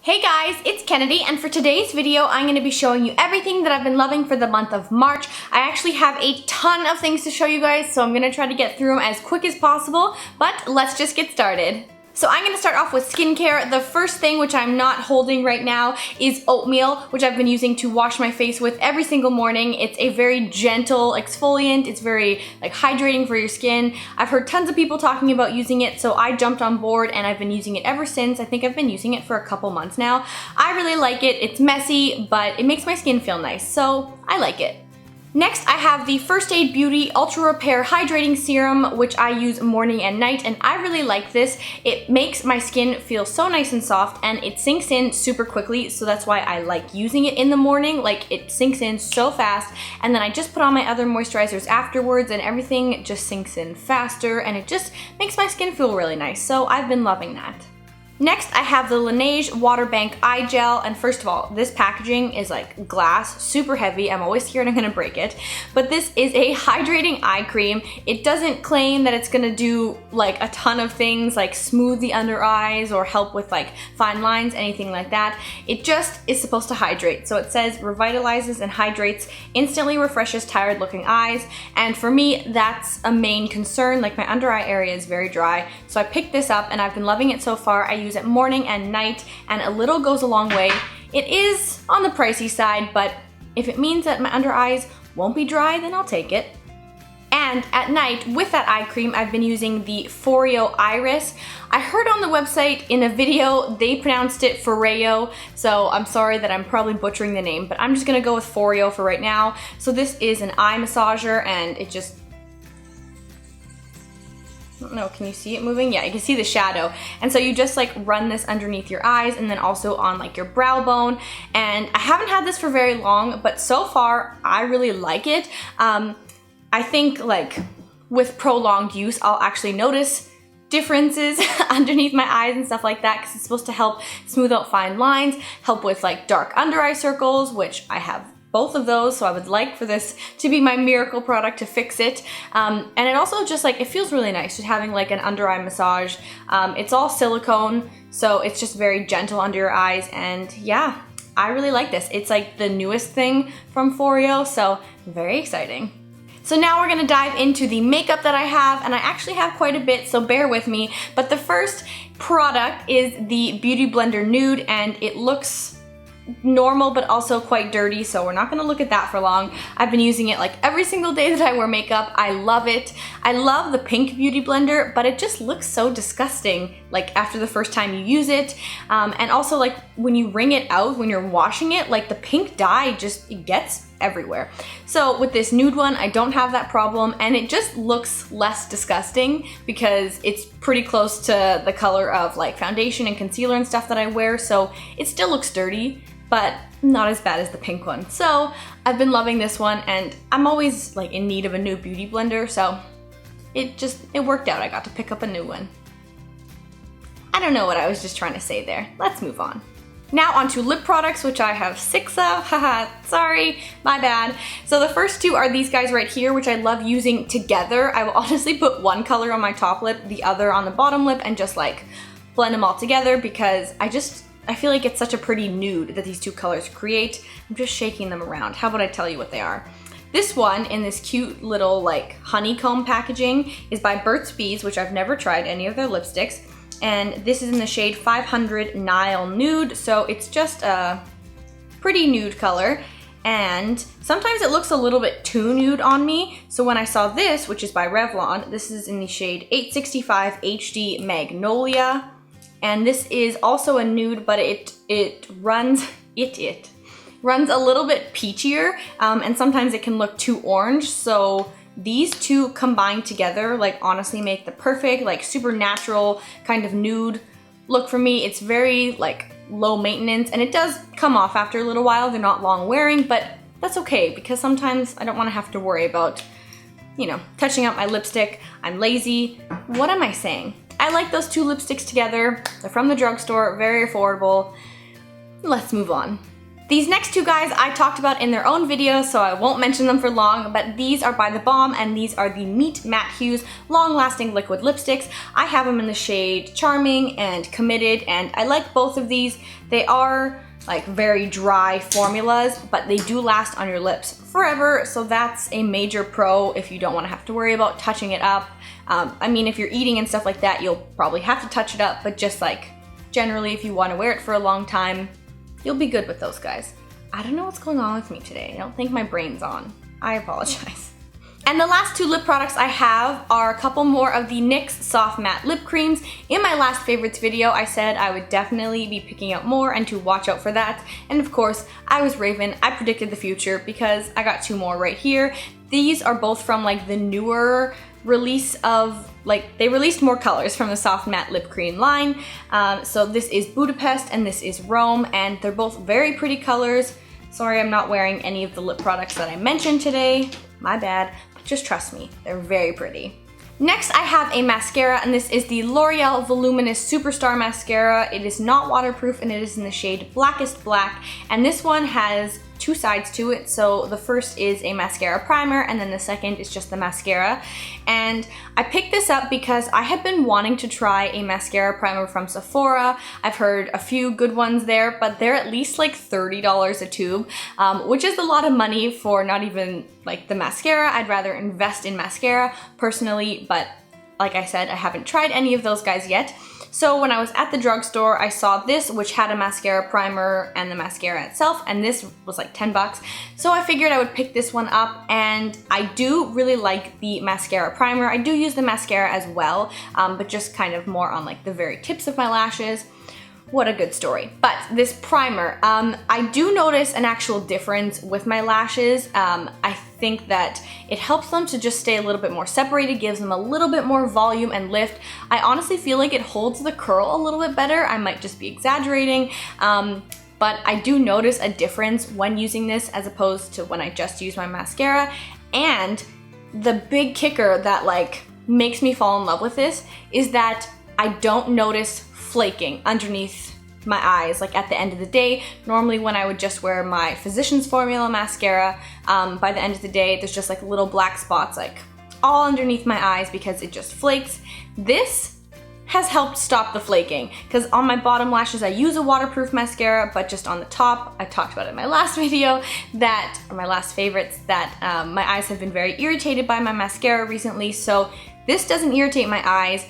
Hey guys, it's Kennedy, and for today's video, I'm going to be showing you everything that I've been loving for the month of March. I actually have a ton of things to show you guys, so I'm going to try to get through them as quick as possible, but let's just get started. So I'm going to start off with skincare. The first thing, which I'm not holding right now, is Oatmeal, which I've been using to wash my face with every single morning. It's a very gentle exfoliant. It's very hydrating for your skin. I've heard tons of people talking about using it, so I jumped on board and I've been using it ever since. I think I've been using it for a couple months now. I really like it. It's messy, but it makes my skin feel nice, so I like it. Next, I have the First Aid Beauty Ultra Repair Hydrating Serum, which I use morning and night, and I really like this. It makes my skin feel so nice and soft, and it sinks in super quickly, so that's why I like using it in the morning. It sinks in so fast, and then I just put on my other moisturizers afterwards, and everything just sinks in faster, and it just makes my skin feel really nice, so I've been loving that. Next, I have the Laneige Water Bank Eye Gel, and first of all, this packaging is like glass, super heavy. I'm always scared I'm gonna break it, but this is a hydrating eye cream. It doesn't claim that it's gonna do a ton of things like smooth the under eyes or help with fine lines, anything like that. It just is supposed to hydrate. So it says revitalizes and hydrates, instantly refreshes tired looking eyes, and for me, that's a main concern. My under eye area is very dry, so I picked this up and I've been loving it so far. I use it morning and night, and a little goes a long way. It is on the pricey side, but if it means that my under eyes won't be dry, then I'll take it. And at night, with that eye cream, I've been using the FOREO Iris. I heard on the website in a video they pronounced it FOREO, so I'm sorry that I'm probably butchering the name, but I'm just gonna go with FOREO for right now. So this is an eye massager, and it just, I don't know, can you see it moving? Yeah, you can see the shadow. And so you just run this underneath your eyes and then also on your brow bone. And I haven't had this for very long, but so far I really like it. I think with prolonged use, I'll actually notice differences underneath my eyes and stuff like that, because it's supposed to help smooth out fine lines, help with dark under eye circles, which I have both of those, so I would like for this to be my miracle product to fix it. And it also just it feels really nice just having an under eye massage. It's all silicone, so it's just very gentle under your eyes, and yeah, I really like this. It's the newest thing from FOREO, so very exciting. So now we're gonna dive into the makeup that I have, and I actually have quite a bit, so bear with me. But the first product is the Beauty Blender Nude, and it looks normal but also quite dirty, so we're not gonna look at that for long. I've been using it every single day that I wear makeup. I love it. I love the pink Beauty Blender, but it just looks so disgusting after the first time you use it. And also when you wring it out, when you're washing it, the pink dye just, it gets everywhere. So with this nude one, I don't have that problem, and it just looks less disgusting because it's pretty close to the color of foundation and concealer and stuff that I wear, so it still looks dirty, but not as bad as the pink one. So I've been loving this one, and I'm always in need of a new beauty blender, so it worked out. I got to pick up a new one. I don't know what I was just trying to say there. Let's move on. Now onto lip products, which I have 6 of. Haha, sorry, my bad. So the first two are these guys right here, which I love using together. I will honestly put one color on my top lip, the other on the bottom lip, and just blend them all together, because I feel like it's such a pretty nude that these two colors create. I'm just shaking them around. How about I tell you what they are? This one in this cute little honeycomb packaging is by Burt's Bees, which I've never tried any of their lipsticks. And this is in the shade 500 Nile Nude, so it's just a pretty nude color. And sometimes it looks a little bit too nude on me. So when I saw this, which is by Revlon, this is in the shade 865 HD Magnolia. And this is also a nude, but it runs a little bit peachier, and sometimes it can look too orange. So these two combined together honestly make the perfect super natural kind of nude look for me. It's very low maintenance, and it does come off after a little while. They're not long wearing, but that's okay, because sometimes I don't want to have to worry about touching up my lipstick. I'm lazy. What am I saying? I like those two lipsticks together. They're from the drugstore, very affordable. Let's move on. These next two guys I talked about in their own video, so I won't mention them for long, but these are by the Balm, and these are the Meet Matte Hughes long-lasting liquid lipsticks. I have them in the shade Charming and Committed, and I like both of these. They are like very dry formulas, but they do last on your lips forever, so that's a major pro if you don't want to have to worry about touching it up. I mean, if you're eating and stuff like that, you'll probably have to touch it up, but just like generally if you want to wear it for a long time, you'll be good with those guys. I don't know what's going on with me today. I don't think my brain's on. I apologize. And the last two lip products I have are a couple more of the NYX Soft Matte Lip Creams. In my last favorites video, I said I would definitely be picking out more and to watch out for that. And of course, I was Raven. I predicted the future because I got two more right here. These are both from like the newer release of, like, they released more colors from the Soft Matte Lip Cream line. So this is Budapest and this is Rome, and they're both very pretty colors. Sorry I'm not wearing any of the lip products that I mentioned today. My bad. But just trust me, they're very pretty. Next, I have a mascara, and this is the L'Oreal Voluminous Superstar Mascara. It is not waterproof, and it is in the shade Blackest Black, and this one has two sides to it. So the first is a mascara primer, and then the second is just the mascara. And I picked this up because I have been wanting to try a mascara primer from Sephora. I've heard a few good ones there, but they're at least like $30 a tube, which is a lot of money for not even like the mascara. I'd rather invest in mascara personally, but like I said, I haven't tried any of those guys yet. So when I was at the drugstore, I saw this, which had a mascara primer and the mascara itself, and this was like 10 bucks. So I figured I would pick this one up, and I do really like the mascara primer. I do use the mascara as well, but just kind of more on like the very tips of my lashes. What a good story. But this primer, I do notice an actual difference with my lashes. I think that it helps them to just stay a little bit more separated, gives them a little bit more volume and lift. I honestly feel like it holds the curl a little bit better. I might just be exaggerating, but I do notice a difference when using this as opposed to when I just use my mascara. And the big kicker that like makes me fall in love with this is that I don't notice flaking underneath my eyes like at the end of the day. Normally when I would just wear my Physicians Formula mascara, by the end of the day there's just like little black spots like all underneath my eyes because it just flakes. This has helped stop the flaking because on my bottom lashes I use a waterproof mascara, but just on the top, I talked about it in my last video that, or my last favorites, that my eyes have been very irritated by my mascara recently. So this doesn't irritate my eyes.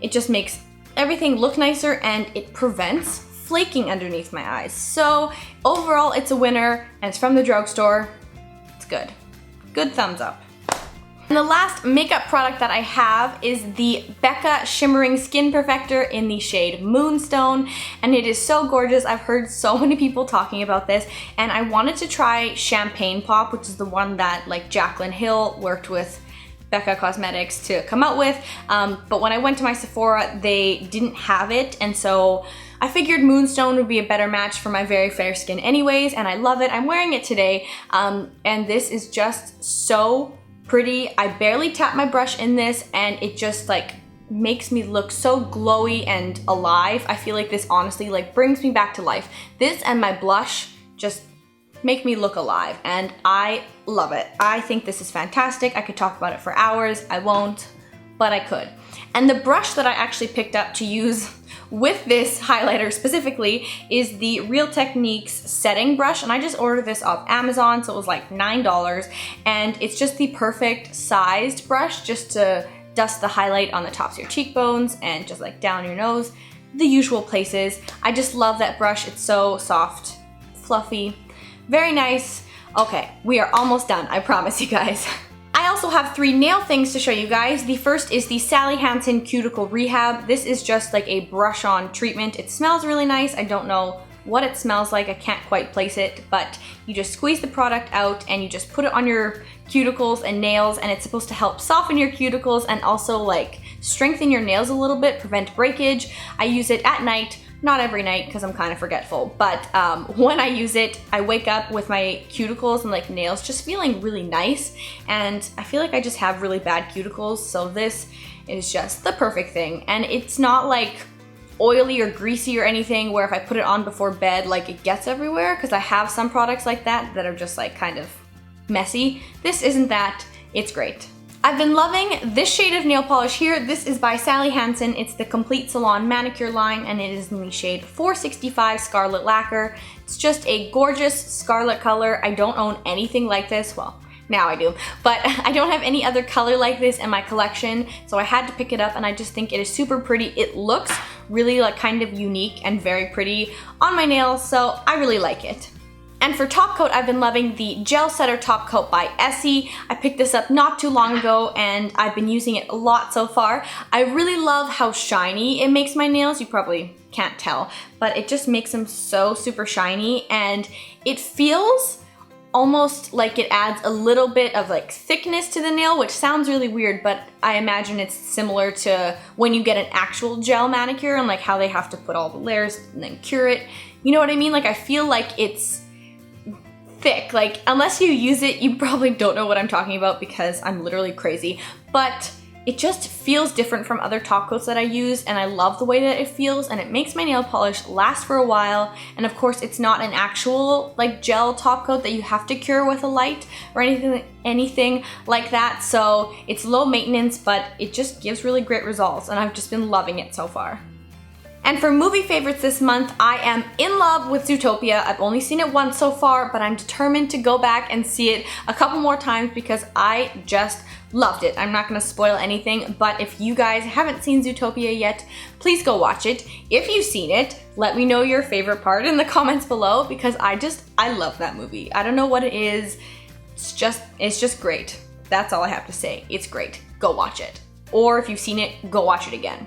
It just makes everything look nicer and it prevents flaking underneath my eyes. So overall, it's a winner, and it's from the drugstore. It's good. Good thumbs up. And the last makeup product that I have is the BECCA Shimmering Skin Perfector in the shade Moonstone, and it is so gorgeous. I've heard so many people talking about this, and I wanted to try Champagne Pop, which is the one that like Jaclyn Hill worked with BECCA Cosmetics to come out with, but when I went to my Sephora, they didn't have it, and so I figured Moonstone would be a better match for my very fair skin anyways, and I love it. I'm wearing it today, and this is just so pretty. I barely tap my brush in this, and it just like makes me look so glowy and alive. I feel like this honestly like brings me back to life. This and my blush just make me look alive, and I love it. I think this is fantastic. I could talk about it for hours. I won't, but I could. And the brush that I actually picked up to use with this highlighter specifically is the Real Techniques setting brush, and I just ordered this off Amazon, so it was like $9, and it's just the perfect sized brush just to dust the highlight on the tops of your cheekbones and just like down your nose, the usual places. I just love that brush. It's so soft, fluffy, very nice. Okay, we are almost done, I promise you guys. I also have 3 nail things to show you guys. The first is the Sally Hansen Cuticle Rehab. This is just like a brush-on treatment. It smells really nice. I don't know what it smells like. I can't quite place it, but you just squeeze the product out and you just put it on your cuticles and nails, and it's supposed to help soften your cuticles and also like strengthen your nails a little bit, prevent breakage. I use it at night. Not every night because I'm kind of forgetful, but when I use it, I wake up with my cuticles and like nails just feeling really nice, and I feel like I just have really bad cuticles, so this is just the perfect thing. And it's not like oily or greasy or anything where if I put it on before bed, like it gets everywhere, because I have some products like that that are just like kind of messy. This isn't that, it's great. I've been loving this shade of nail polish here. This is by Sally Hansen. It's the Complete Salon Manicure line, and it is in the shade 465 Scarlet Lacquer. It's just a gorgeous scarlet color. I don't own anything like this. Well, now I do, but I don't have any other color like this in my collection, so I had to pick it up, and I just think it is super pretty. It looks really like kind of unique and very pretty on my nails, so I really like it. And for top coat, I've been loving the Gel Setter Top Coat by Essie. I picked this up not too long ago, and I've been using it a lot so far. I really love how shiny it makes my nails. You probably can't tell, but it just makes them so super shiny, and it feels almost like it adds a little bit of like thickness to the nail, which sounds really weird, but I imagine it's similar to when you get an actual gel manicure and like how they have to put all the layers and then cure it. You know what I mean? Like I feel like it's thick. Like unless you use it, you probably don't know what I'm talking about because I'm literally crazy, but it just feels different from other top coats that I use, and I love the way that it feels, and it makes my nail polish last for a while. And of course it's not an actual like gel top coat that you have to cure with a light or anything like that, so it's low maintenance, but it just gives really great results, and I've just been loving it so far. And for movie favorites this month, I am in love with Zootopia. I've only seen it once so far, but I'm determined to go back and see it a couple more times because I just loved it. I'm not gonna spoil anything, but if you guys haven't seen Zootopia yet, please go watch it. If you've seen it, let me know your favorite part in the comments below because I love that movie. I don't know what it is. It's just great. That's all I have to say. It's great. Go watch it. Or if you've seen it, go watch it again.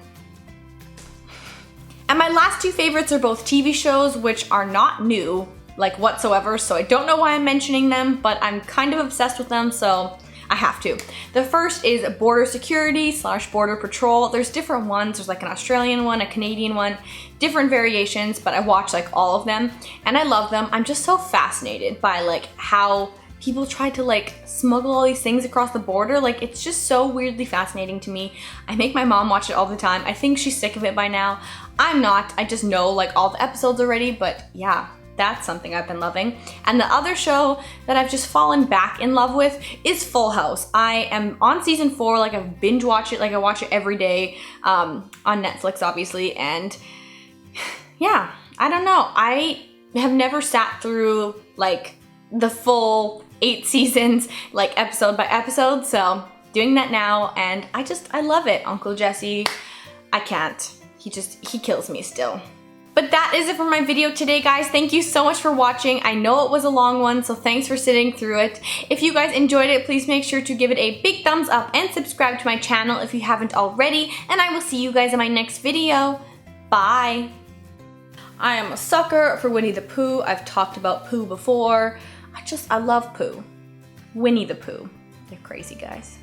And my last two favorites are both TV shows, which are not new, like whatsoever, so I don't know why I'm mentioning them, but I'm kind of obsessed with them, so I have to. The first is Border Security / Border Patrol. There's different ones. There's like an Australian one, a Canadian one, different variations, but I watch like all of them, and I love them. I'm just so fascinated by like how people try to like smuggle all these things across the border. Like it's just so weirdly fascinating to me. I make my mom watch it all the time. I think she's sick of it by now. I'm not. I just know like all the episodes already, but yeah, that's something I've been loving. And the other show that I've just fallen back in love with is Full House. I am on season 4, like I've binge watched it, like I watch it every day on Netflix obviously, and yeah, I don't know. I have never sat through like the full 8 seasons, like episode by episode, so doing that now, and I love it. Uncle Jesse, I can't. He kills me still. But that is it for my video today, guys. Thank you so much for watching. I know it was a long one, so thanks for sitting through it. If you guys enjoyed it, please make sure to give it a big thumbs up and subscribe to my channel if you haven't already, and I will see you guys in my next video. Bye. I am a sucker for Winnie the Pooh. I've talked about Pooh before. I love Pooh. Winnie the Pooh. They're crazy, guys.